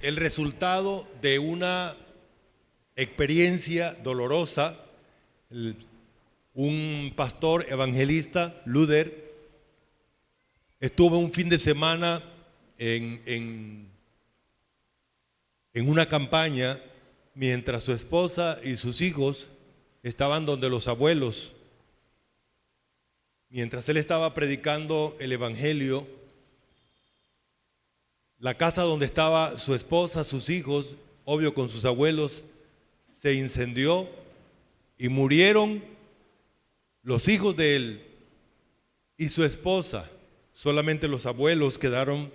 el resultado de una experiencia dolorosa. Un pastor evangelista, Luther, estuvo un fin de semana en una campaña mientras su esposa y sus hijos estaban donde los abuelos. Mientras él estaba predicando el evangelio, la casa donde estaba su esposa, sus hijos, obvio con sus abuelos, se incendió y murieron los hijos de él y su esposa. Solamente los abuelos quedaron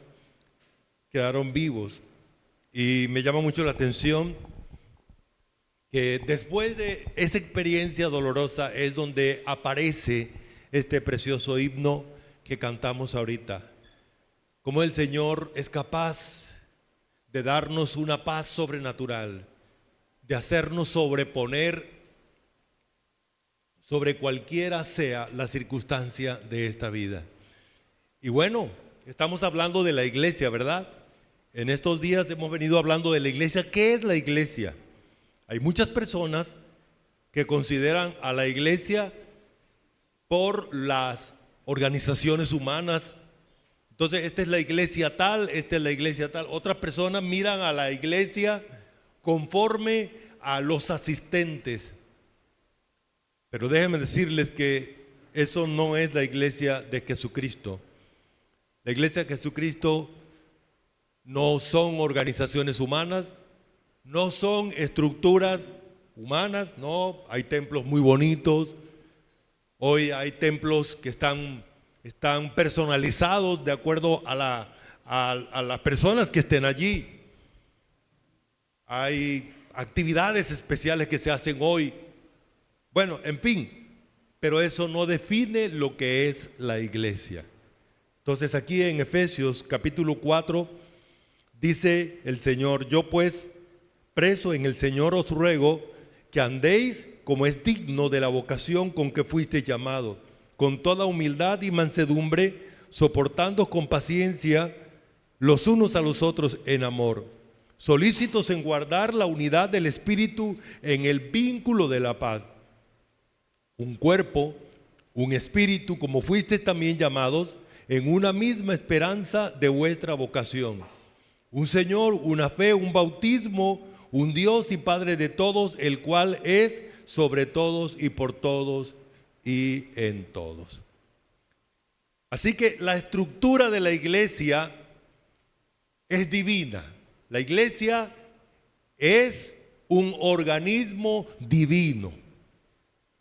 vivos. Y me llama mucho la atención que después de esa experiencia dolorosa es donde aparece este precioso himno que cantamos ahorita. Cómo el Señor es capaz de darnos una paz sobrenatural, de hacernos sobreponer sobre cualquiera sea la circunstancia de esta vida. Y bueno, estamos hablando de la iglesia, ¿verdad? En estos días hemos venido hablando de la iglesia. ¿Qué es la iglesia? Hay muchas personas que consideran a la iglesia por las organizaciones humanas. Entonces, esta es la iglesia tal, esta es la iglesia tal. Otras personas miran a la iglesia conforme a los asistentes. Pero déjenme decirles que eso no es la iglesia de Jesucristo. La iglesia de Jesucristo no son organizaciones humanas, no son estructuras humanas, no. Hay templos muy bonitos. Hoy hay templos que están personalizados de acuerdo a las personas que estén allí. Hay actividades especiales que se hacen hoy. Bueno, en fin, pero eso no define lo que es la iglesia. Entonces aquí en Efesios capítulo 4 dice el Señor: yo pues, preso en el Señor, os ruego que andéis como es digno de la vocación con que fuisteis llamados, con toda humildad y mansedumbre, soportando con paciencia los unos a los otros en amor, solícitos en guardar la unidad del Espíritu en el vínculo de la paz. Un cuerpo, un espíritu, como fuisteis también llamados, en una misma esperanza de vuestra vocación. Un Señor, una fe, un bautismo, un Dios y Padre de todos, el cual es sobre todos y por todos y en todos. Así que la estructura de la iglesia es divina. La iglesia es un organismo divino.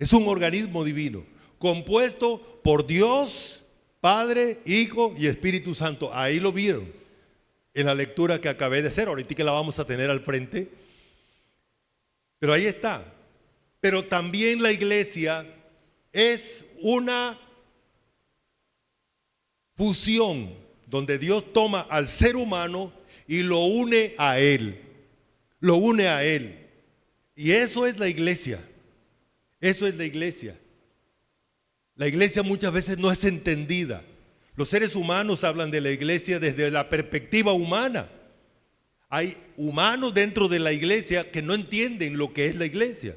Es un organismo divino, compuesto por Dios, Padre, Hijo y Espíritu Santo. Ahí lo vieron en la lectura que acabé de hacer. Ahorita que la vamos a tener al frente. Pero ahí está. Pero también la iglesia es una fusión donde Dios toma al ser humano y lo une a Él. Lo une a Él. Y eso es la iglesia. Eso es la iglesia. La iglesia muchas veces no es entendida. Los seres humanos hablan de la iglesia desde la perspectiva humana. Hay humanos dentro de la iglesia que no entienden lo que es la iglesia.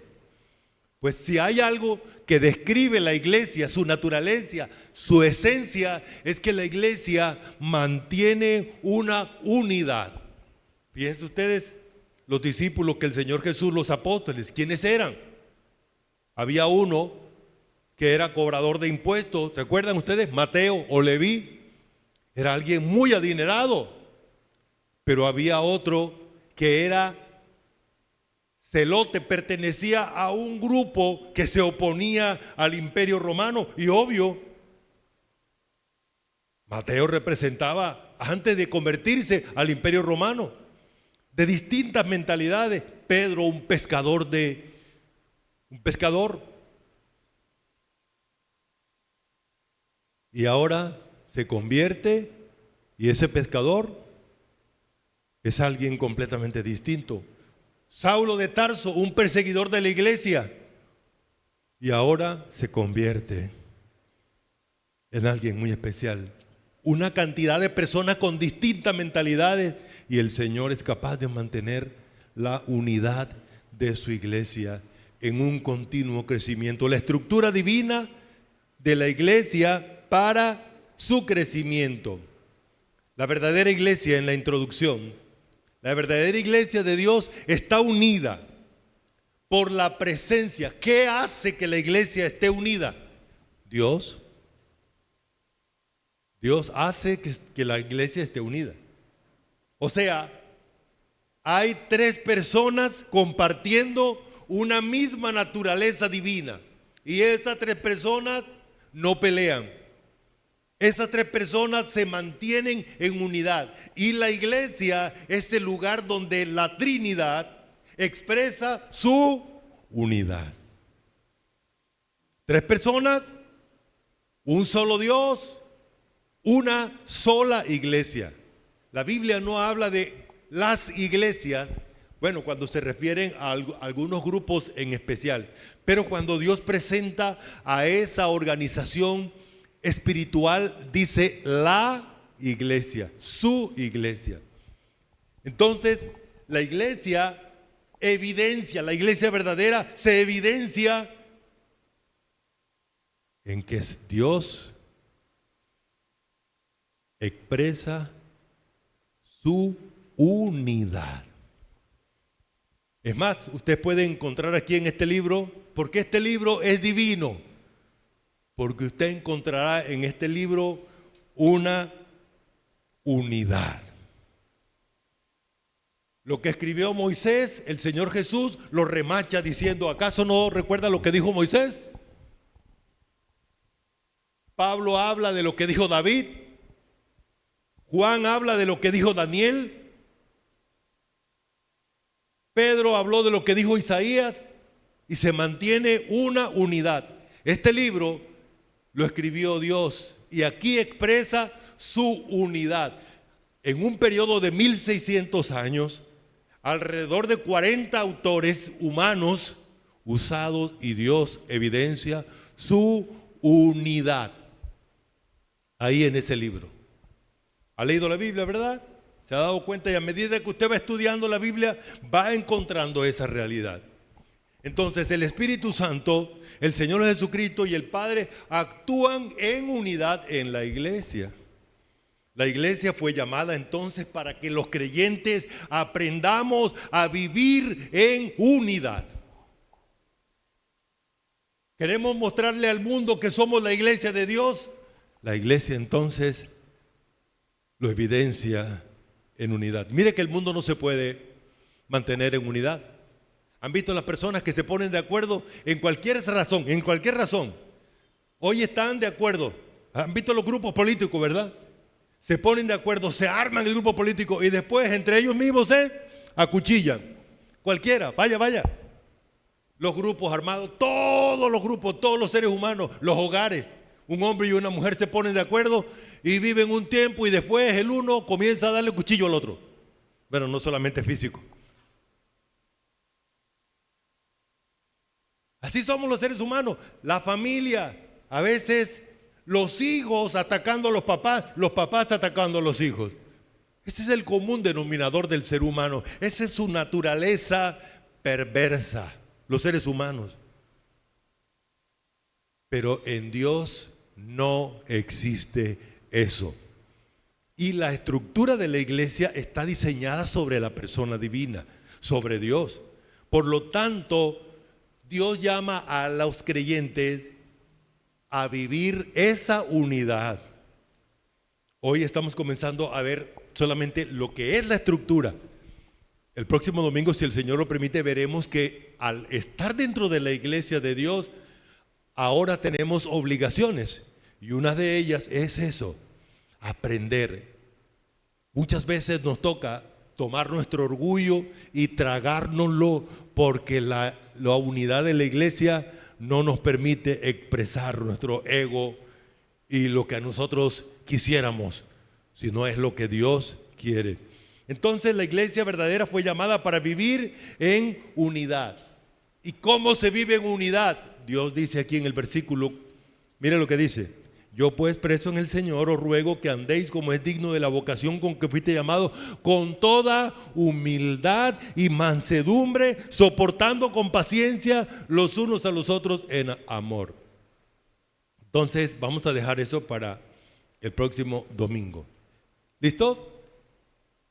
Pues si hay algo que describe la iglesia, su naturaleza, su esencia, es que la iglesia mantiene una unidad. Fíjense ustedes, los discípulos que el Señor Jesús, los apóstoles, ¿quiénes eran? Había uno que era cobrador de impuestos, ¿recuerdan ustedes? Mateo o Leví, era alguien muy adinerado, pero había otro que era celote, pertenecía a un grupo que se oponía al Imperio Romano y obvio, Mateo representaba, antes de convertirse al Imperio Romano, de distintas mentalidades. Pedro, un pescador. Y ahora se convierte y ese pescador es alguien completamente distinto. Saulo de Tarso, un perseguidor de la iglesia, y ahora se convierte en alguien muy especial. una cantidad de personas con distintas mentalidades, y el Señor es capaz de mantener la unidad de su iglesia en un continuo crecimiento. La estructura divina de la iglesia para su crecimiento. La verdadera iglesia, en la introducción, la verdadera iglesia de Dios está unida por la presencia. ¿Qué hace que la iglesia esté unida? Dios. Dios hace que la iglesia esté unida. O sea, hay tres personas compartiendo una misma naturaleza divina. Y esas tres personas no pelean. Esas tres personas se mantienen en unidad. Y la iglesia es el lugar donde la Trinidad expresa su unidad. Tres personas, un solo Dios, una sola iglesia. La Biblia no habla de las iglesias, bueno, cuando se refieren a algunos grupos en especial, pero cuando Dios presenta a esa organización espiritual, dice la iglesia, su iglesia. Entonces, la iglesia la iglesia verdadera se evidencia en que Dios expresa su unidad. Es más, usted puede encontrar aquí en este libro, porque este libro es divino, porque usted encontrará en este libro una unidad. Lo que escribió Moisés, el Señor Jesús lo remacha diciendo, ¿acaso no recuerda lo que dijo Moisés? Pablo habla de lo que dijo David. Juan habla de lo que dijo Daniel. Pedro habló de lo que dijo Isaías, y se mantiene una unidad. Este libro lo escribió Dios y aquí expresa su unidad. En un periodo de 1600 años, alrededor de 40 autores humanos usados, y Dios evidencia su unidad ahí en ese libro. ¿Ha leído la Biblia, verdad? ¿Se ha dado cuenta? Y a medida que usted va estudiando la Biblia, va encontrando esa realidad. Entonces el Espíritu Santo, el Señor Jesucristo y el Padre actúan en unidad en la iglesia. La iglesia fue llamada entonces para que los creyentes aprendamos a vivir en unidad. ¿Queremos mostrarle al mundo que somos la iglesia de Dios? La iglesia entonces lo evidencia en unidad. Mire que el mundo no se puede mantener en unidad. ¿Han visto las personas que se ponen de acuerdo en cualquier razón? En cualquier razón. Hoy están de acuerdo. ¿Han visto los grupos políticos, verdad? Se ponen de acuerdo, se arman el grupo político y después entre ellos mismos se acuchillan. Cualquiera, vaya. Los grupos armados, todos los grupos, todos los seres humanos, los hogares. Un hombre y una mujer se ponen de acuerdo y viven un tiempo, y después el uno comienza a darle cuchillo al otro. Bueno, no solamente físico. Así somos los seres humanos. La familia, a veces los hijos atacando a los papás atacando a los hijos. Ese es el común denominador del ser humano. Esa es su naturaleza perversa, los seres humanos. Pero en Dios no existe eso. Y la estructura de la iglesia está diseñada sobre la persona divina, sobre Dios. Por lo tanto, Dios llama a los creyentes a vivir esa unidad. Hoy estamos comenzando a ver solamente lo que es la estructura. El próximo domingo, si el Señor lo permite, veremos que al estar dentro de la iglesia de Dios, ahora tenemos obligaciones, y una de ellas es eso, aprender. Muchas veces nos toca tomar nuestro orgullo y tragárnoslo, porque la unidad de la iglesia no nos permite expresar nuestro ego y lo que a nosotros quisiéramos, sino es lo que Dios quiere. Entonces la iglesia verdadera fue llamada para vivir en unidad. ¿Y cómo se vive en unidad? Dios dice aquí en el versículo, mire lo que dice: Yo pues, preso en el Señor, os ruego que andéis como es digno de la vocación con que fuiste llamado, con toda humildad y mansedumbre, soportando con paciencia los unos a los otros en amor. Entonces vamos a dejar eso para el próximo domingo. ¿Listos?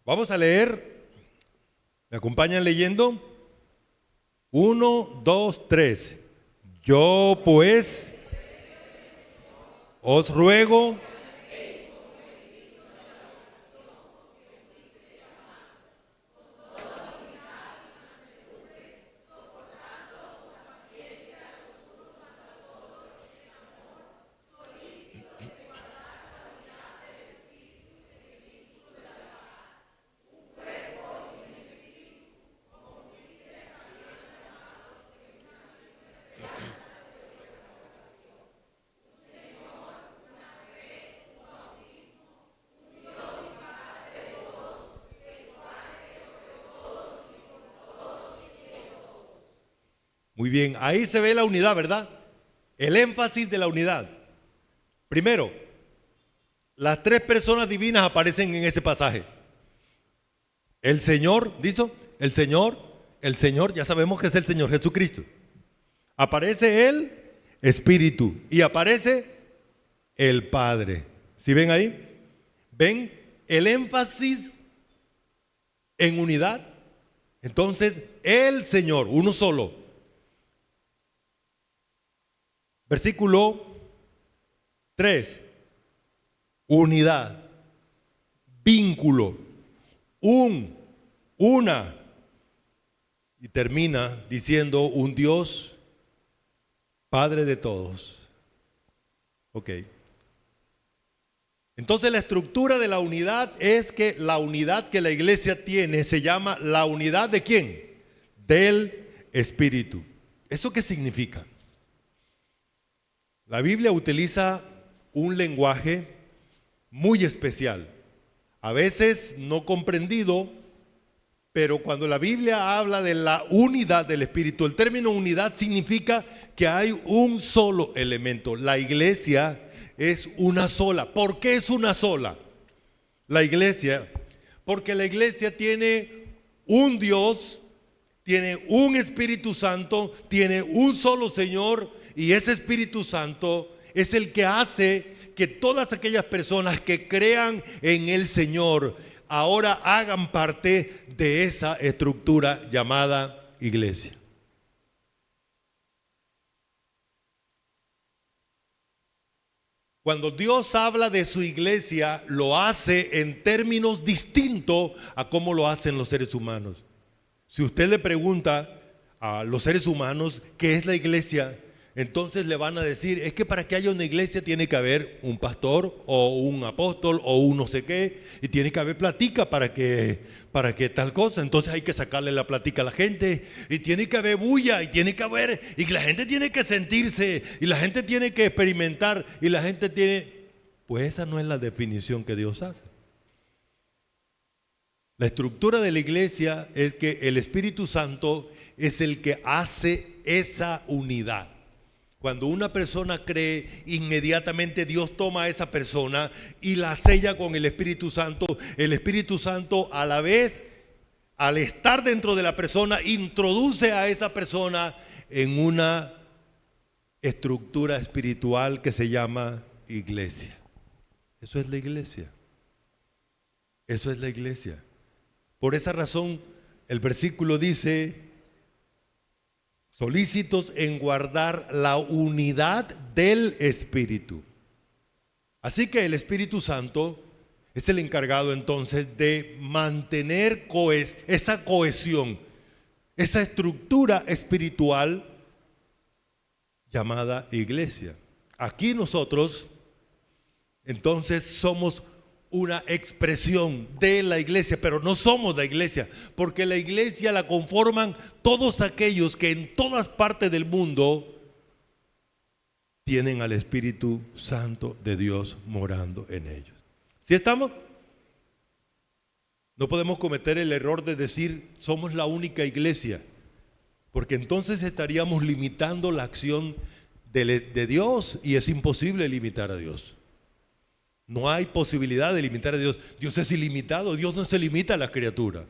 Vamos a leer. ¿Me acompañan leyendo? 1, 2, 3. Yo pues os ruego Muy bien, ahí se ve la unidad, ¿verdad? El énfasis de la unidad. Primero, las tres personas divinas aparecen en ese pasaje. El Señor, ¿dice? El Señor, ya sabemos que es el Señor Jesucristo. Aparece el Espíritu y aparece el Padre. ¿Sí ven ahí? ¿Ven el énfasis en unidad? Entonces, el Señor, uno solo. Versículo 3, unidad, vínculo, una, y termina diciendo un Dios, Padre de todos. Ok. Entonces la estructura de la unidad es que la unidad que la iglesia tiene se llama la unidad ¿de quién? Del Espíritu. ¿Eso qué significa? La Biblia utiliza un lenguaje muy especial, a veces no comprendido, pero cuando la Biblia habla de la unidad del Espíritu, el término unidad significa que hay un solo elemento. La iglesia es una sola. ¿Por qué es una sola? La iglesia, porque la iglesia tiene un Dios, tiene un Espíritu Santo, tiene un solo Señor. Y ese Espíritu Santo es el que hace que todas aquellas personas que crean en el Señor ahora hagan parte de esa estructura llamada iglesia. Cuando Dios habla de su iglesia, lo hace en términos distintos a cómo lo hacen los seres humanos. Si usted le pregunta a los seres humanos qué es la iglesia, entonces le van a decir, es que para que haya una iglesia tiene que haber un pastor o un apóstol o un no sé qué, y tiene que haber platica para que tal cosa. Entonces hay que sacarle la platica a la gente, y tiene que haber bulla, y tiene que haber, y la gente tiene que sentirse, y la gente tiene que experimentar, y la gente tiene, pues esa no es la definición que Dios hace. La estructura de la iglesia es que el Espíritu Santo es el que hace esa unidad. Cuando una persona cree, inmediatamente Dios toma a esa persona y la sella con el Espíritu Santo. El Espíritu Santo, a la vez, al estar dentro de la persona, introduce a esa persona en una estructura espiritual que se llama iglesia. Eso es la iglesia. Eso es la iglesia. Por esa razón, el versículo dice: solícitos en guardar la unidad del Espíritu. Así que el Espíritu Santo es el encargado entonces de mantener esa cohesión, esa estructura espiritual llamada iglesia. Aquí nosotros entonces somos una expresión de la iglesia, pero no somos la iglesia, porque la iglesia la conforman todos aquellos que en todas partes del mundo tienen al Espíritu Santo de Dios morando en ellos. ¿Sí estamos? No podemos cometer el error de decir somos la única iglesia, porque entonces estaríamos limitando la acción de Dios y es imposible limitar a Dios. No hay posibilidad de limitar a Dios. Dios es ilimitado, Dios no se limita a las criaturas.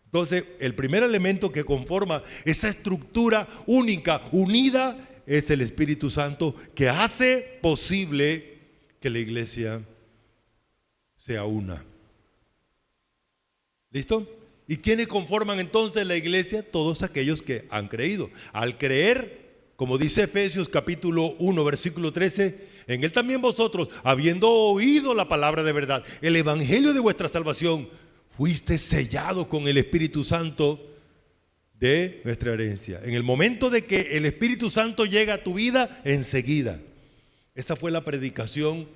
Entonces, el primer elemento que conforma esa estructura única, unida, es el Espíritu Santo, que hace posible que la iglesia sea una. ¿Listo? ¿Y quiénes conforman entonces la iglesia? Todos aquellos que han creído. Al creer, como dice Efesios capítulo 1, versículo 13, en él también vosotros, habiendo oído la palabra de verdad, el evangelio de vuestra salvación, fuiste sellado con el Espíritu Santo de nuestra herencia. En el momento de que el Espíritu Santo llega a tu vida, enseguida. Esa fue la predicación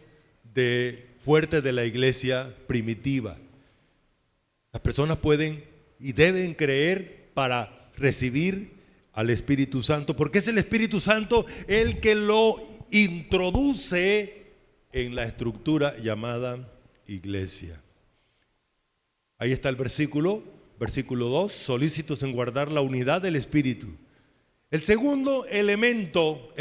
fuerte de la iglesia primitiva. Las personas pueden y deben creer para recibir al Espíritu Santo, porque es el Espíritu Santo el que lo introduce en la estructura llamada iglesia. Ahí está el versículo 2, solícitos en guardar la unidad del Espíritu. El segundo elemento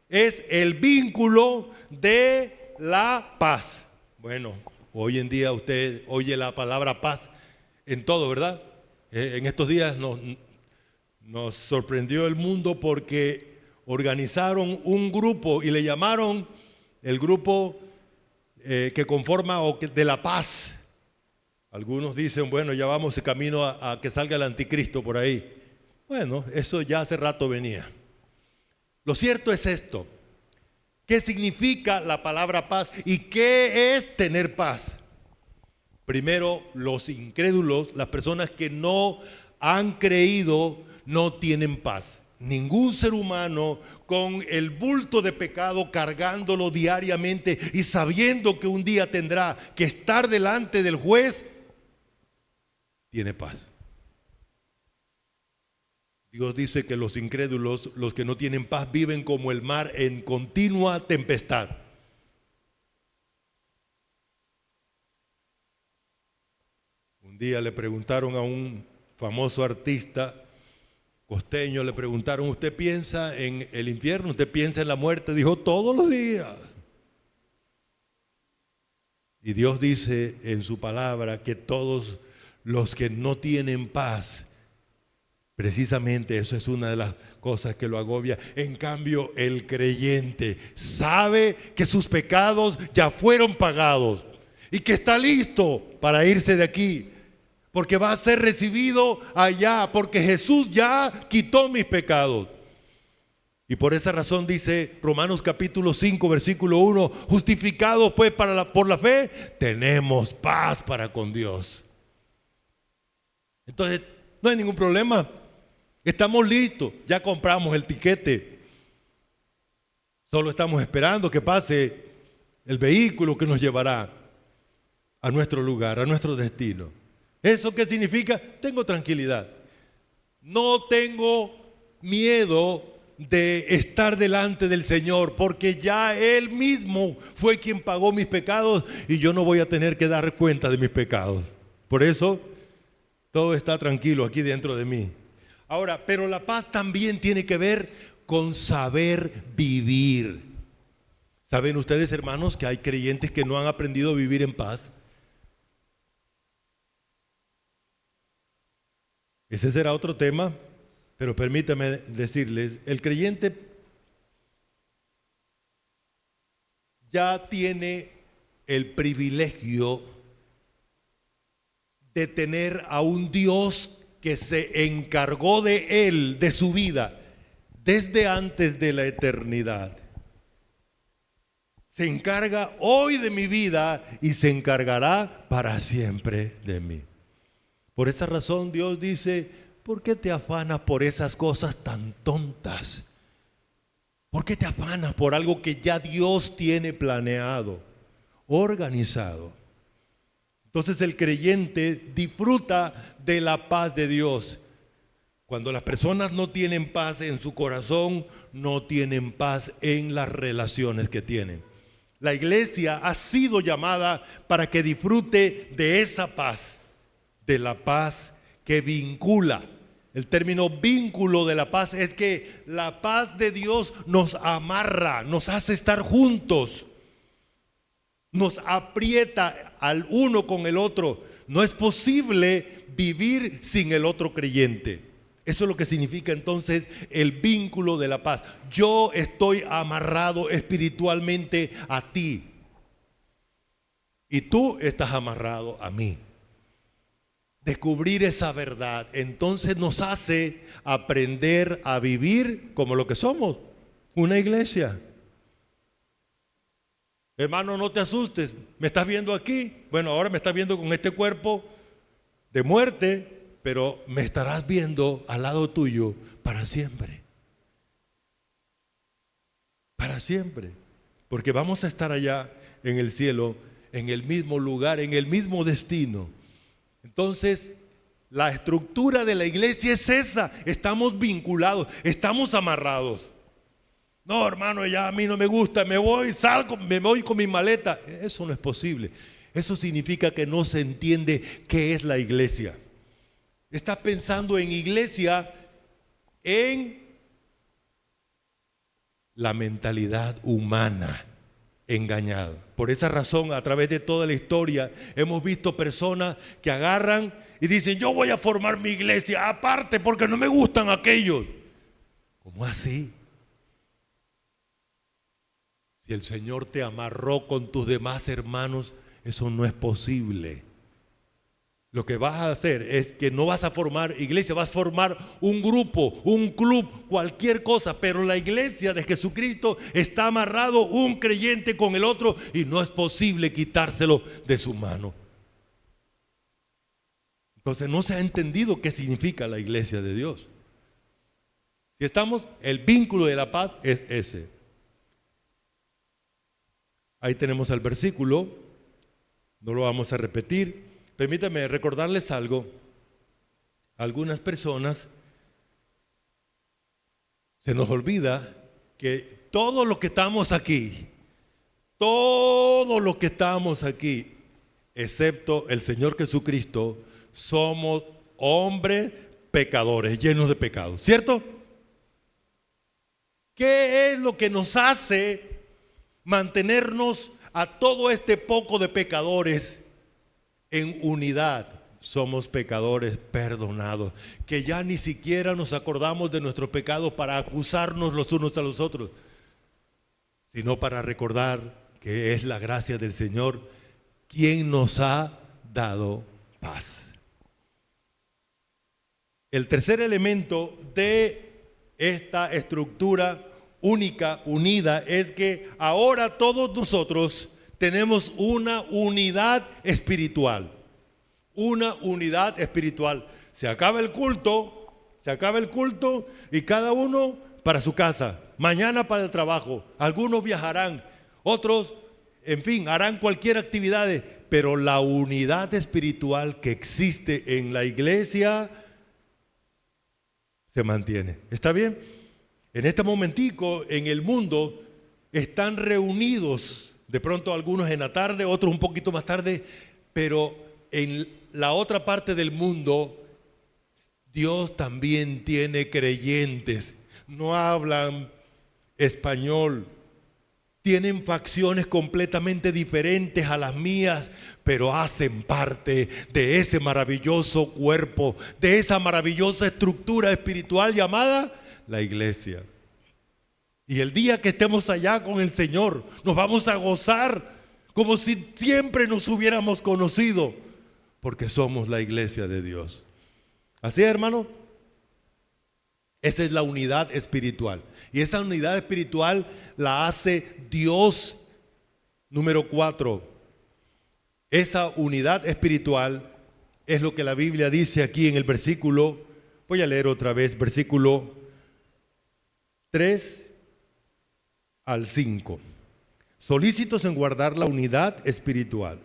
es el vínculo de la paz. Bueno, hoy en día usted oye la palabra paz en todo, ¿verdad? En estos días nos sorprendió el mundo porque organizaron un grupo y le llamaron el grupo que conforma de la paz. Algunos dicen, bueno, ya vamos de camino a que salga el anticristo por ahí. Bueno, eso ya hace rato venía. Lo cierto es esto. ¿Qué significa la palabra paz y qué es tener paz? Primero, los incrédulos, las personas que no han creído, no tienen paz. Ningún ser humano con el bulto de pecado cargándolo diariamente y sabiendo que un día tendrá que estar delante del juez, tiene paz. Dios dice que los incrédulos, los que no tienen paz, viven como el mar en continua tempestad. Un día le preguntaron a un famoso artista costeño, le preguntaron, ¿usted piensa en el infierno? ¿Usted piensa en la muerte? Dijo, todos los días. Y Dios dice en su palabra que todos los que no tienen paz, precisamente eso es una de las cosas que lo agobia. En cambio, el creyente sabe que sus pecados ya fueron pagados y que está listo para irse de aquí, porque va a ser recibido allá, porque Jesús ya quitó mis pecados. Y por esa razón dice Romanos capítulo 5, versículo 1, justificados pues por la fe, tenemos paz para con Dios. Entonces, no hay ningún problema. Estamos listos, ya compramos el tiquete. Solo estamos esperando que pase el vehículo que nos llevará a nuestro lugar, a nuestro destino. ¿Eso qué significa? Tengo tranquilidad. No tengo miedo de estar delante del Señor, porque ya Él mismo fue quien pagó mis pecados y yo no voy a tener que dar cuenta de mis pecados. Por eso, todo está tranquilo aquí dentro de mí. Ahora, pero la paz también tiene que ver con saber vivir. ¿Saben ustedes, hermanos, que hay creyentes que no han aprendido a vivir en paz? Ese será otro tema, pero permítame decirles, el creyente ya tiene el privilegio de tener a un Dios que se encargó de él, de su vida, desde antes de la eternidad. Se encarga hoy de mi vida y se encargará para siempre de mí. Por esa razón Dios dice, ¿por qué te afanas por esas cosas tan tontas? ¿Por qué te afanas por algo que ya Dios tiene planeado, organizado? Entonces el creyente disfruta de la paz de Dios. Cuando las personas no tienen paz en su corazón, no tienen paz en las relaciones que tienen. La iglesia ha sido llamada para que disfrute de esa paz, de la paz que vincula, El término vínculo de la paz es que la paz de Dios nos amarra, nos hace estar juntos, nos aprieta al uno con el otro. No es posible vivir sin el otro creyente. Eso es lo que significa entonces el vínculo de la paz. Yo estoy amarrado espiritualmente a ti y tú estás amarrado a mí. Descubrir esa verdad entonces nos hace aprender a vivir como lo que somos, una iglesia. Hermano, no te asustes, me estás viendo aquí. Bueno, ahora me estás viendo con este cuerpo de muerte, pero me estarás viendo al lado tuyo para siempre. Para siempre. Porque vamos a estar allá en el cielo, en el mismo lugar, en el mismo destino. Entonces, la estructura de la iglesia es esa. Estamos vinculados, estamos amarrados. No, hermano, ya a mí no me gusta, me voy, salgo, me voy con mi maleta. Eso no es posible. Eso significa que no se entiende qué es la iglesia. Está pensando en iglesia en la mentalidad humana engañada. Por esa razón, a través de toda la historia, hemos visto personas que agarran y dicen: yo voy a formar mi iglesia aparte porque no me gustan aquellos. ¿Cómo así? Si el Señor te amarró con tus demás hermanos, eso no es posible. Lo que vas a hacer es que no vas a formar iglesia, vas a formar un grupo, un club, cualquier cosa, pero la iglesia de Jesucristo está amarrado un creyente con el otro y no es posible quitárselo de su mano. Entonces no se ha entendido qué significa la iglesia de Dios. Si estamos, el vínculo de la paz es ese. Ahí tenemos el versículo, no lo vamos a repetir. Permítanme recordarles algo. Algunas personas se nos olvida que todos los que estamos aquí, excepto el Señor Jesucristo, somos hombres pecadores, llenos de pecados, ¿cierto? ¿Qué es lo que nos hace mantenernos a todo este poco de pecadores en unidad? Somos pecadores perdonados, que ya ni siquiera nos acordamos de nuestros pecados para acusarnos los unos a los otros, sino para recordar que es la gracia del Señor quien nos ha dado paz. El tercer elemento de esta estructura única, unida, es que ahora todos nosotros tenemos una unidad espiritual. Una unidad espiritual. Se acaba el culto y cada uno para su casa. Mañana para el trabajo. Algunos viajarán, otros, en fin, harán cualquier actividad. Pero la unidad espiritual que existe en la iglesia se mantiene. ¿Está bien? En este momentico, en el mundo, están reunidos, de pronto algunos en la tarde, otros un poquito más tarde, pero en la otra parte del mundo, Dios también tiene creyentes. No hablan español, tienen facciones completamente diferentes a las mías, pero hacen parte de ese maravilloso cuerpo, de esa maravillosa estructura espiritual llamada la iglesia. Y el día que estemos allá con el Señor, nos vamos a gozar como si siempre nos hubiéramos conocido, porque somos la iglesia de Dios. Así, hermano, esa es la unidad espiritual. Y esa unidad espiritual la hace Dios. Número 4. Esa unidad espiritual es lo que la Biblia dice aquí en el versículo, voy a leer otra vez, versículo 3 al 5. Solícitos en guardar la unidad espiritual.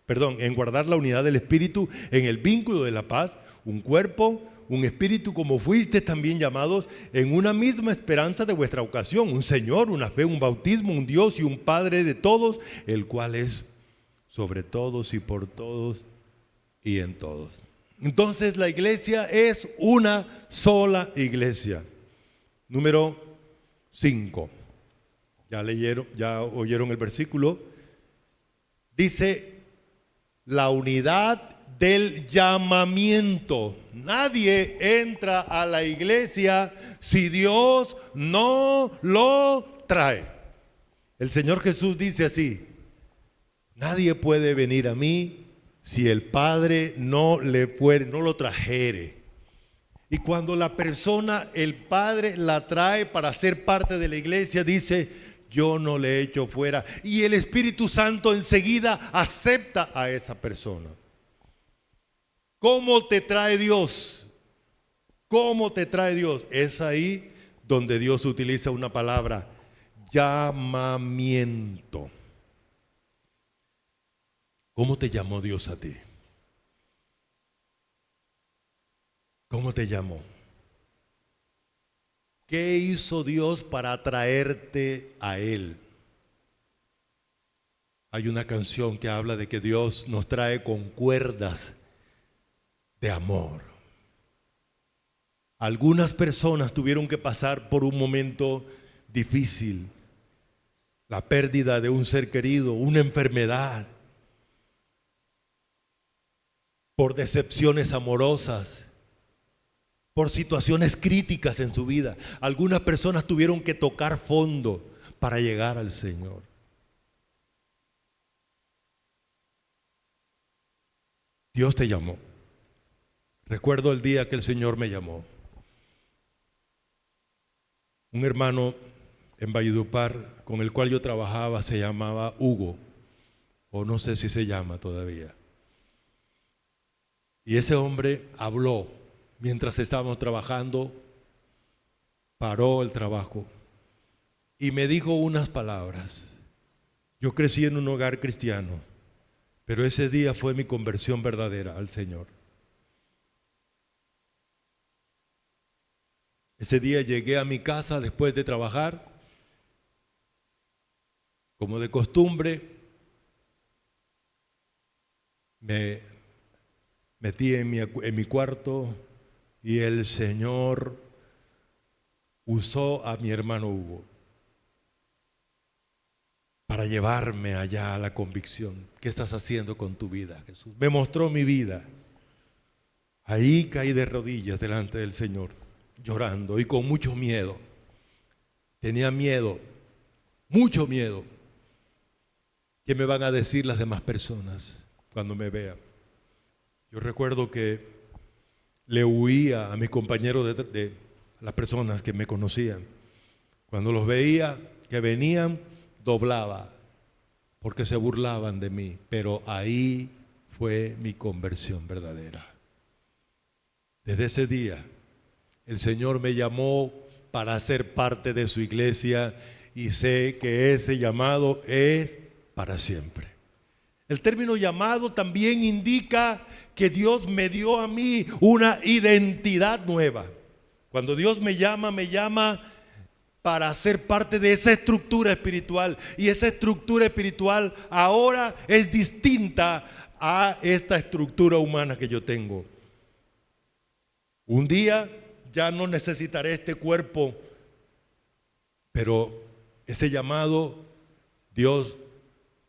En guardar la unidad del Espíritu en el vínculo de la paz, un cuerpo, un espíritu, como fuisteis también llamados en una misma esperanza de vuestra ocasión, un Señor, una fe, un bautismo, un Dios y un Padre de todos, el cual es sobre todos y por todos y en todos. Entonces la iglesia es una sola iglesia. Número 5. Ya oyeron el versículo. Dice la unidad del llamamiento. Nadie entra a la iglesia si Dios no lo trae. El Señor Jesús dice así: nadie puede venir a mí si el Padre no lo trajere. Y cuando la persona, el Padre la trae para ser parte de la iglesia, dice: yo no le echo fuera. Y el Espíritu Santo enseguida acepta a esa persona. ¿Cómo te trae Dios? ¿Cómo te trae Dios? Es ahí donde Dios utiliza una palabra: llamamiento. ¿Cómo te llamó Dios a ti? ¿Cómo te llamó? ¿Qué hizo Dios para atraerte a Él? Hay una canción que habla de que Dios nos trae con cuerdas de amor. Algunas personas tuvieron que pasar por un momento difícil, la pérdida de un ser querido, una enfermedad, por decepciones amorosas, por situaciones críticas en su vida. Algunas personas tuvieron que tocar fondo para llegar al Señor. Dios te llamó. Recuerdo el día que el Señor me llamó. Un hermano en Valledupar con el cual yo trabajaba se llamaba Hugo, o no sé si se llama todavía. Y ese hombre habló mientras estábamos trabajando, paró el trabajo y me dijo unas palabras. Yo crecí en un hogar cristiano, pero ese día fue mi conversión verdadera al Señor. Ese día llegué a mi casa después de trabajar, como de costumbre, me metí en mi cuarto y el Señor usó a mi hermano Hugo para llevarme allá a la convicción. ¿Qué estás haciendo con tu vida, Jesús? Me mostró mi vida. Ahí caí de rodillas delante del Señor, llorando y con mucho miedo. Tenía miedo, mucho miedo. ¿Qué me van a decir las demás personas cuando me vean? Yo recuerdo que le huía a mis compañeros de las personas que me conocían. Cuando los veía que venían, doblaba, porque se burlaban de mí. Pero ahí fue mi conversión verdadera. Desde ese día, el Señor me llamó para ser parte de su iglesia y sé que ese llamado es para siempre. El término llamado también indica que Dios me dio a mí una identidad nueva. Cuando Dios me llama para ser parte de esa estructura espiritual. Y esa estructura espiritual ahora es distinta a esta estructura humana que yo tengo. Un día ya no necesitaré este cuerpo, pero ese llamado Dios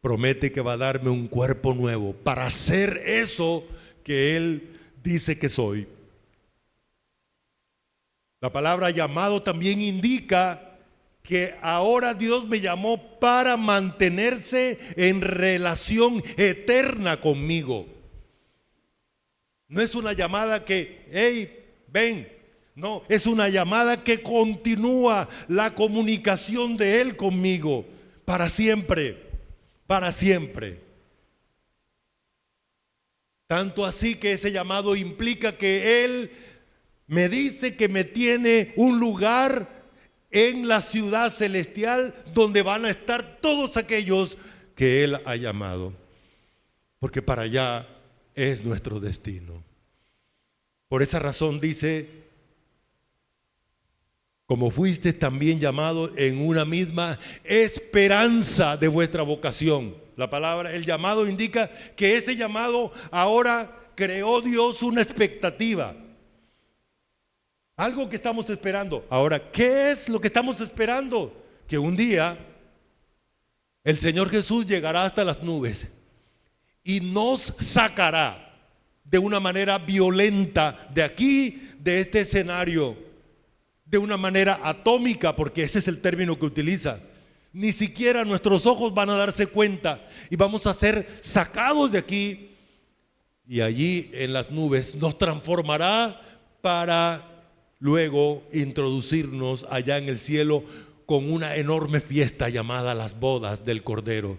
promete que va a darme un cuerpo nuevo para hacer eso que Él dice que soy. La palabra llamado también indica que ahora Dios me llamó para mantenerse en relación eterna conmigo. No es una llamada que, hey, ven. No, es una llamada que continúa la comunicación de Él conmigo para siempre. Para siempre. Tanto así que ese llamado implica que Él me dice que me tiene un lugar en la ciudad celestial donde van a estar todos aquellos que Él ha llamado. Porque para allá es nuestro destino. Por esa razón dice: como fuiste también llamado en una misma esperanza de vuestra vocación. La palabra, el llamado indica que ese llamado ahora creó Dios una expectativa. Algo que estamos esperando. Ahora, ¿qué es lo que estamos esperando? Que un día el Señor Jesús llegará hasta las nubes y nos sacará de una manera violenta de aquí, de este escenario, de una manera atómica, porque ese es el término que utiliza. Ni siquiera nuestros ojos van a darse cuenta y vamos a ser sacados de aquí, y allí en las nubes nos transformará para luego introducirnos allá en el cielo con una enorme fiesta llamada las bodas del Cordero.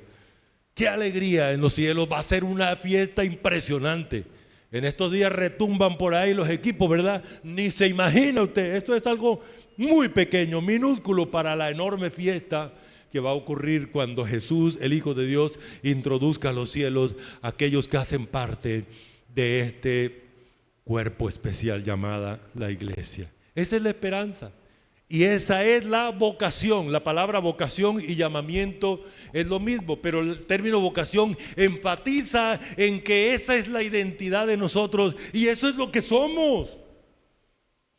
¡Qué alegría en los cielos! Va a ser una fiesta impresionante. En estos días retumban por ahí los equipos, ¿verdad? Ni se imagina usted, esto es algo muy pequeño, minúsculo para la enorme fiesta que va a ocurrir cuando Jesús, el Hijo de Dios, introduzca a los cielos a aquellos que hacen parte de este cuerpo especial llamada la iglesia. Esa es la esperanza. Y esa es la vocación. La palabra vocación y llamamiento es lo mismo, pero el término vocación enfatiza en que esa es la identidad de nosotros y eso es lo que somos.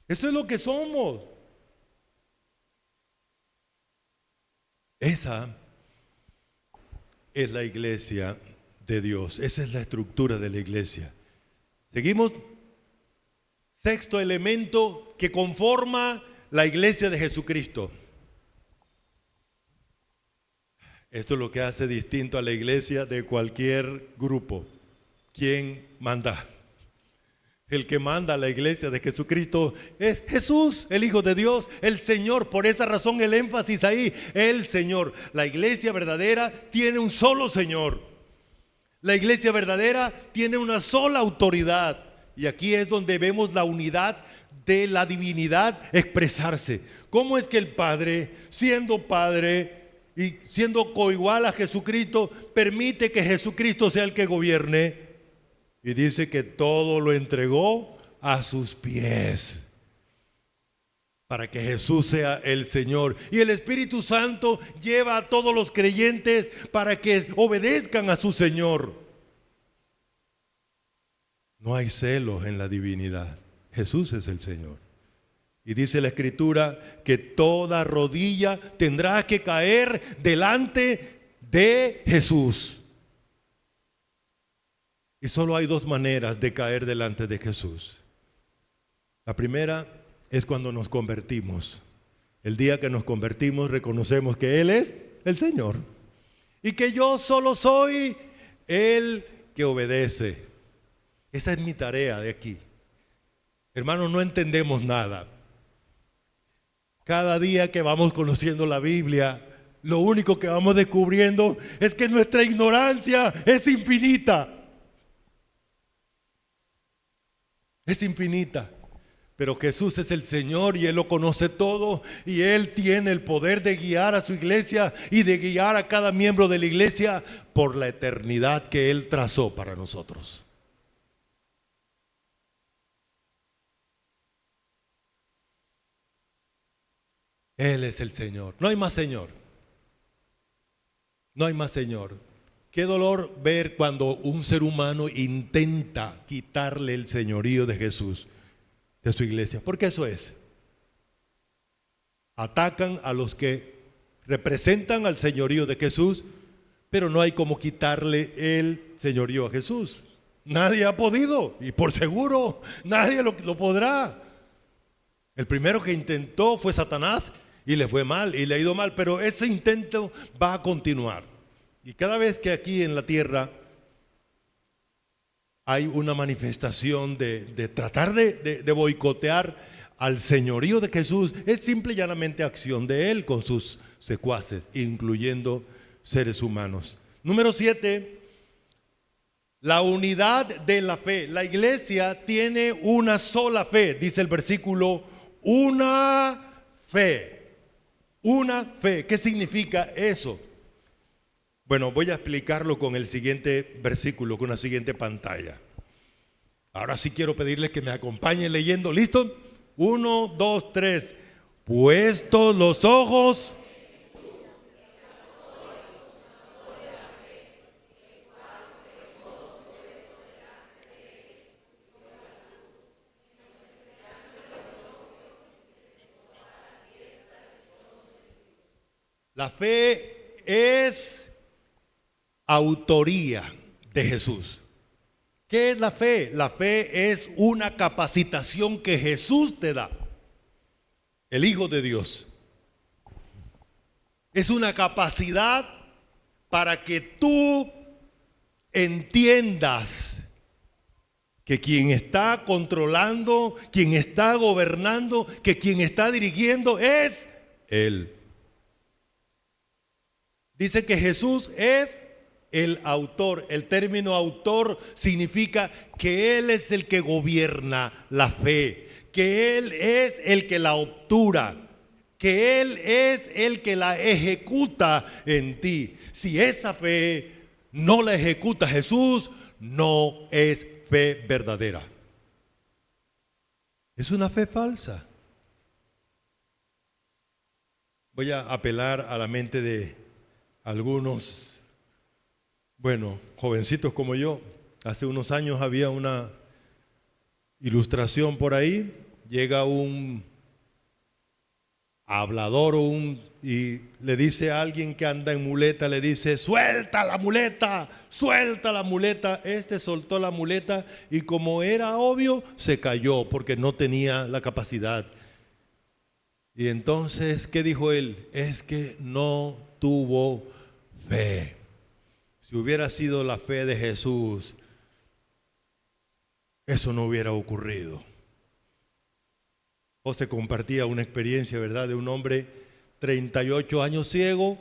Eso es lo que somos. Esa es la iglesia de Dios. Esa es la estructura de la iglesia. Seguimos. Sexto elemento que conforma la iglesia de Jesucristo. Esto es lo que hace distinto a la iglesia de cualquier grupo. ¿Quién manda? El que manda a la iglesia de Jesucristo es Jesús, el Hijo de Dios, el Señor. Por esa razón el énfasis ahí, el Señor. La iglesia verdadera tiene un solo Señor. La iglesia verdadera tiene una sola autoridad. Y aquí es donde vemos la unidad de la divinidad expresarse. ¿Cómo es que el Padre, siendo Padre y siendo coigual a Jesucristo, permite que Jesucristo sea el que gobierne? Y dice que todo lo entregó a sus pies, para que Jesús sea el Señor. Y el Espíritu Santo lleva a todos los creyentes para que obedezcan a su Señor. No hay celos en la divinidad. Jesús es el Señor. Y dice la Escritura que toda rodilla tendrá que caer delante de Jesús. Y solo hay dos maneras de caer delante de Jesús. La primera es cuando nos convertimos. El día que nos convertimos reconocemos que Él es el Señor y que yo solo soy el que obedece. Esa es mi tarea de aquí. Hermanos, no entendemos nada. Cada día que vamos conociendo la Biblia, lo único que vamos descubriendo es que nuestra ignorancia es infinita. Es infinita. Pero Jesús es el Señor y Él lo conoce todo y Él tiene el poder de guiar a su iglesia y de guiar a cada miembro de la iglesia por la eternidad que Él trazó para nosotros. Él es el Señor. No hay más Señor. No hay más Señor. Qué dolor ver cuando un ser humano intenta quitarle el señorío de Jesús de su iglesia. Porque eso es. Atacan a los que representan al señorío de Jesús, pero no hay como quitarle el señorío a Jesús. Nadie ha podido y por seguro nadie lo podrá. El primero que intentó fue Satanás y le fue mal y le ha ido mal, pero ese intento va a continuar. Y cada vez que aquí en la tierra hay una manifestación de tratar de boicotear al señorío de Jesús, es simple y llanamente acción de Él con sus secuaces, incluyendo seres humanos. Número 7, la unidad de la fe. La iglesia tiene una sola fe, dice el versículo, una fe. Una fe. ¿Qué significa eso? Bueno, voy a explicarlo con el siguiente versículo, con la siguiente pantalla. Ahora sí quiero pedirles que me acompañen leyendo. ¿Listo? 1, 2, 3. Puestos los ojos. La fe es autoría de Jesús. ¿Qué es la fe? La fe es una capacitación que Jesús te da, el Hijo de Dios. Es una capacidad para que tú entiendas que quien está controlando, quien está gobernando, que quien está dirigiendo es Él. Dice que Jesús es el autor. El término autor significa que Él es el que gobierna la fe, que Él es el que la obtura, que Él es el que la ejecuta en ti. Si esa fe no la ejecuta Jesús, no es fe verdadera. Es una fe falsa. Voy a apelar a la mente de algunos, jovencitos como yo. Hace unos años había una ilustración por ahí. Llega un hablador y le dice a alguien que anda en muleta, le dice: suelta la muleta, suelta la muleta. Este soltó la muleta y, como era obvio, se cayó porque no tenía la capacidad. Y entonces, ¿qué dijo él? Es que no tuvo fe. Si hubiera sido la fe de Jesús, eso no hubiera ocurrido. José compartía una experiencia, ¿verdad?, de un hombre 38 años ciego,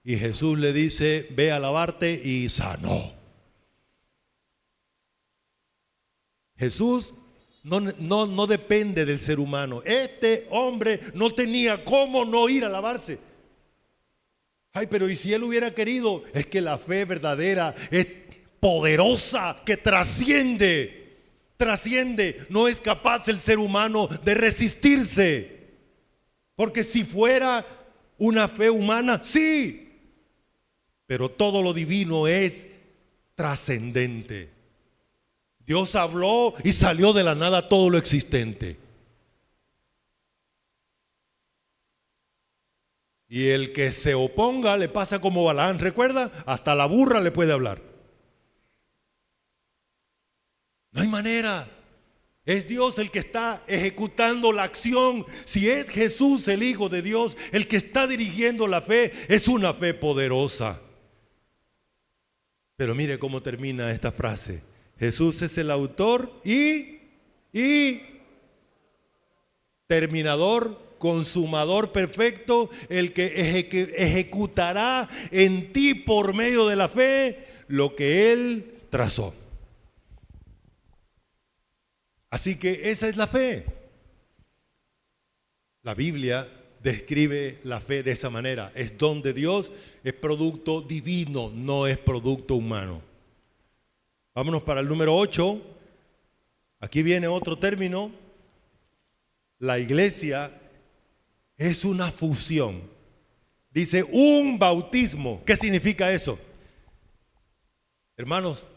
y Jesús le dice: ve a lavarte, y sanó. Jesús no depende del ser humano. Este hombre no tenía cómo no ir a lavarse. Ay, pero ¿y si él hubiera querido? Es que la fe verdadera es poderosa, que trasciende. No es capaz el ser humano de resistirse. Porque si fuera una fe humana, sí, pero todo lo divino es trascendente. Dios habló y salió de la nada todo lo existente. Y el que se oponga le pasa como Balaán, ¿recuerda? Hasta la burra le puede hablar. No hay manera. Es Dios el que está ejecutando la acción. Si es Jesús, el Hijo de Dios, el que está dirigiendo la fe, es una fe poderosa. Pero mire cómo termina esta frase. Jesús es el autor y terminador, consumador perfecto, el que ejecutará en ti por medio de la fe lo que Él trazó. Así que esa es la fe. La Biblia describe la fe de esa manera. Es don de Dios, es producto divino, no es producto humano. Vámonos para el número 8. Aquí viene otro término. La iglesia es una fusión. Dice un bautismo. ¿Qué significa eso? Hermanos,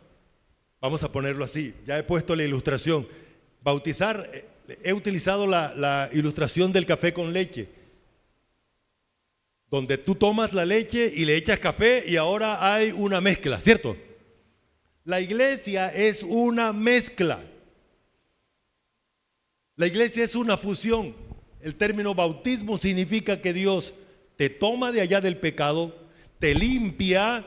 vamos a ponerlo así. Ya he puesto la ilustración. Bautizar, he utilizado la ilustración del café con leche, donde tú tomas la leche y le echas café y ahora hay una mezcla, ¿cierto? La iglesia es una mezcla. La iglesia es una fusión. El término bautismo significa que Dios te toma de allá del pecado, te limpia,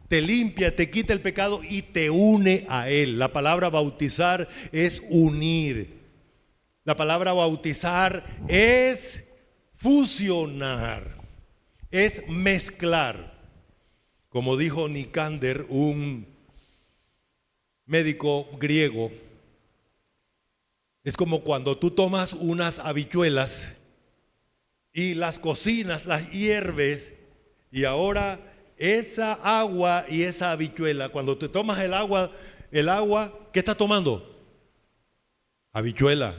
te quita el pecado y te une a Él. La palabra bautizar es unir. La palabra bautizar es fusionar, es mezclar. Como dijo Nicánder, un médico griego, es como cuando tú tomas unas habichuelas y las cocinas, las hierves, y ahora esa agua y esa habichuela, cuando te tomas el agua, ¿qué estás tomando? Habichuela,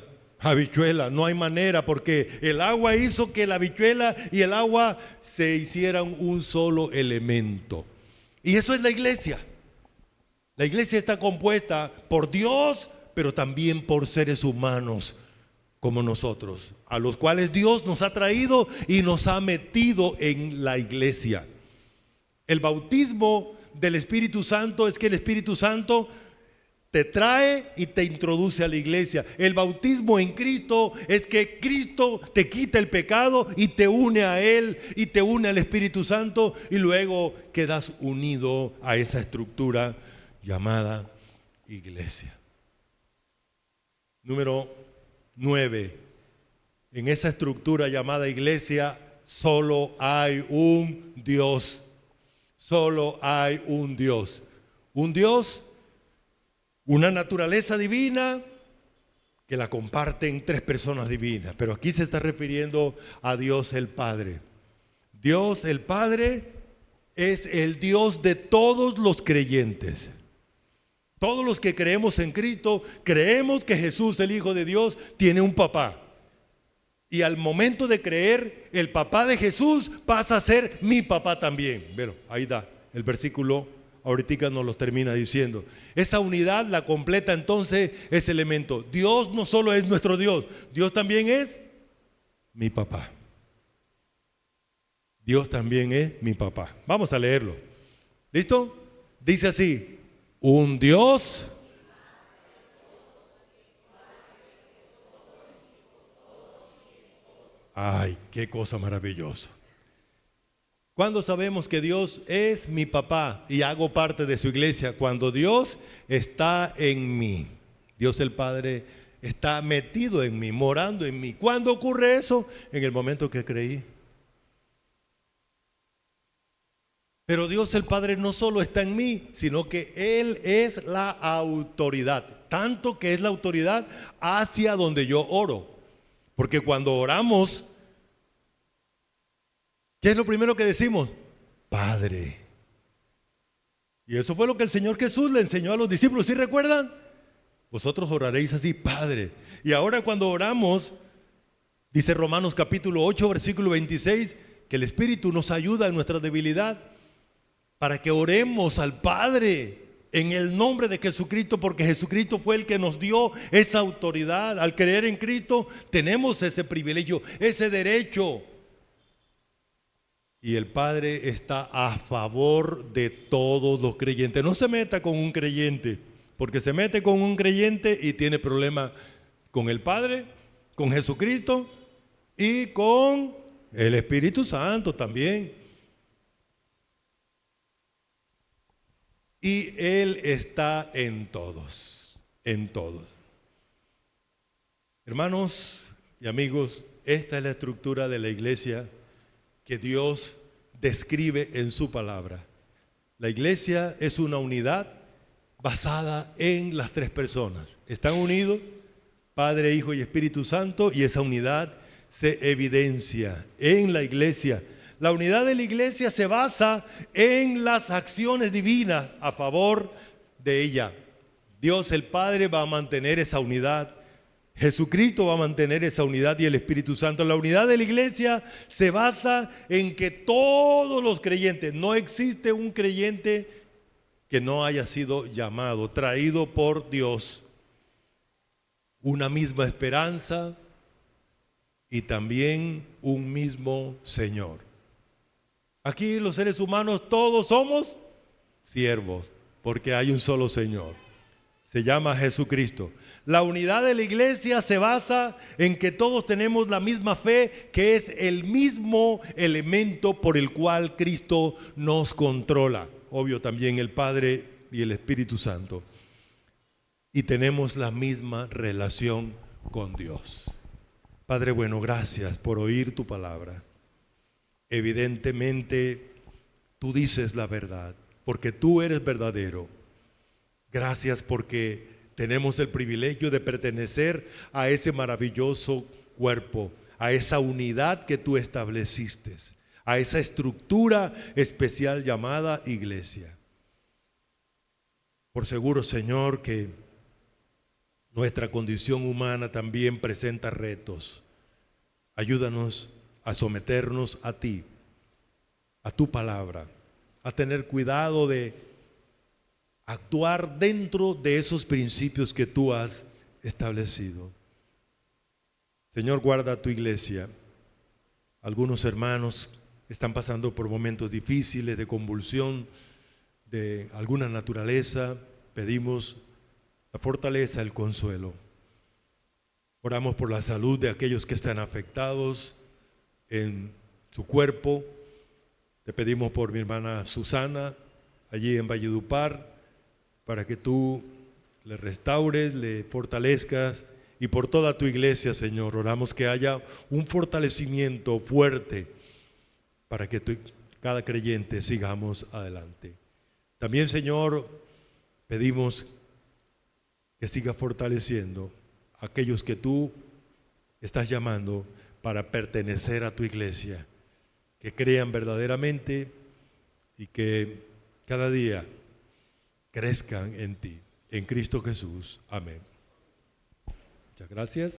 no hay manera, porque el agua hizo que la habichuela y el agua se hicieran un solo elemento. Y eso es la iglesia. La iglesia está compuesta por Dios, pero también por seres humanos como nosotros, a los cuales Dios nos ha traído y nos ha metido en la iglesia. El bautismo del Espíritu Santo es que el Espíritu Santo te trae y te introduce a la iglesia. El bautismo en Cristo es que Cristo te quita el pecado y te une a Él y te une al Espíritu Santo, y luego quedas unido a esa estructura llamada iglesia. Número 9. En esa estructura llamada iglesia solo hay un Dios. Solo hay un Dios. Un Dios, una naturaleza divina que la comparten tres personas divinas. Pero aquí se está refiriendo a Dios el Padre. Dios el Padre es el Dios de todos los creyentes. Todos los que creemos en Cristo, creemos que Jesús, el Hijo de Dios, tiene un papá. Y al momento de creer, el papá de Jesús pasa a ser mi papá también. Bueno, ahí da, el versículo ahorita nos lo termina diciendo. Esa unidad la completa entonces ese elemento. Dios no solo es nuestro Dios, Dios también es mi papá. Dios también es mi papá. Vamos a leerlo. ¿Listo? Dice así: un Dios Ay, qué cosa maravillosa. ¿Cuándo sabemos que Dios es mi papá y hago parte de su iglesia? Cuando Dios está en mí. Dios el Padre está metido en mí, morando en mí. ¿Cuándo ocurre eso? En el momento que creí. Pero Dios el Padre no solo está en mí, sino que Él es la autoridad. Tanto que es la autoridad hacia donde yo oro. Porque cuando oramos, ¿qué es lo primero que decimos? Padre. Y eso fue lo que el Señor Jesús le enseñó a los discípulos. ¿Sí recuerdan? Vosotros oraréis así, Padre. Y ahora cuando oramos, dice Romanos capítulo 8, versículo 26, que el Espíritu nos ayuda en nuestra debilidad para que oremos al Padre en el nombre de Jesucristo, porque Jesucristo fue el que nos dio esa autoridad. Al creer en Cristo tenemos ese privilegio, ese derecho. Y el Padre está a favor de todos los creyentes. No se meta con un creyente, porque se mete con un creyente y tiene problemas con el Padre, con Jesucristo y con el Espíritu Santo también. Y Él está en todos, en todos. Hermanos y amigos, esta es la estructura de la iglesia que Dios describe en su palabra. La iglesia es una unidad basada en las tres personas. Están unidos, Padre, Hijo y Espíritu Santo, y esa unidad se evidencia en la iglesia. La unidad de la iglesia se basa en las acciones divinas a favor de ella. Dios el Padre va a mantener esa unidad. Jesucristo va a mantener esa unidad y el Espíritu Santo. La unidad de la iglesia se basa en que todos los creyentes, no existe un creyente que no haya sido llamado, traído por Dios, una misma esperanza y también un mismo Señor. Aquí los seres humanos todos somos siervos, porque hay un solo Señor. Se llama Jesucristo. La unidad de la iglesia se basa en que todos tenemos la misma fe, que es el mismo elemento por el cual Cristo nos controla. Obvio también el Padre y el Espíritu Santo. Y tenemos la misma relación con Dios. Padre bueno, gracias por oír tu palabra. Evidentemente, tú dices la verdad, porque tú eres verdadero. Gracias porque tenemos el privilegio de pertenecer a ese maravilloso cuerpo, a esa unidad que tú estableciste, a esa estructura especial llamada iglesia. Por seguro, Señor, que nuestra condición humana también presenta retos. Ayúdanos a someternos a ti, a tu palabra, a tener cuidado de actuar dentro de esos principios que tú has establecido. Señor, guarda a tu iglesia. Algunos hermanos están pasando por momentos difíciles de convulsión de alguna naturaleza. Pedimos la fortaleza, el consuelo. Oramos por la salud de aquellos que están afectados en su cuerpo. Te pedimos por mi hermana Susana, allí en Valledupar, para que tú le restaures, le fortalezcas, y por toda tu iglesia, Señor, oramos que haya un fortalecimiento fuerte para que cada creyente sigamos adelante. También, Señor, pedimos que siga fortaleciendo a aquellos que tú estás llamando para pertenecer a tu iglesia, que crean verdaderamente y que cada día crezcan en ti, en Cristo Jesús. Amén. Muchas gracias.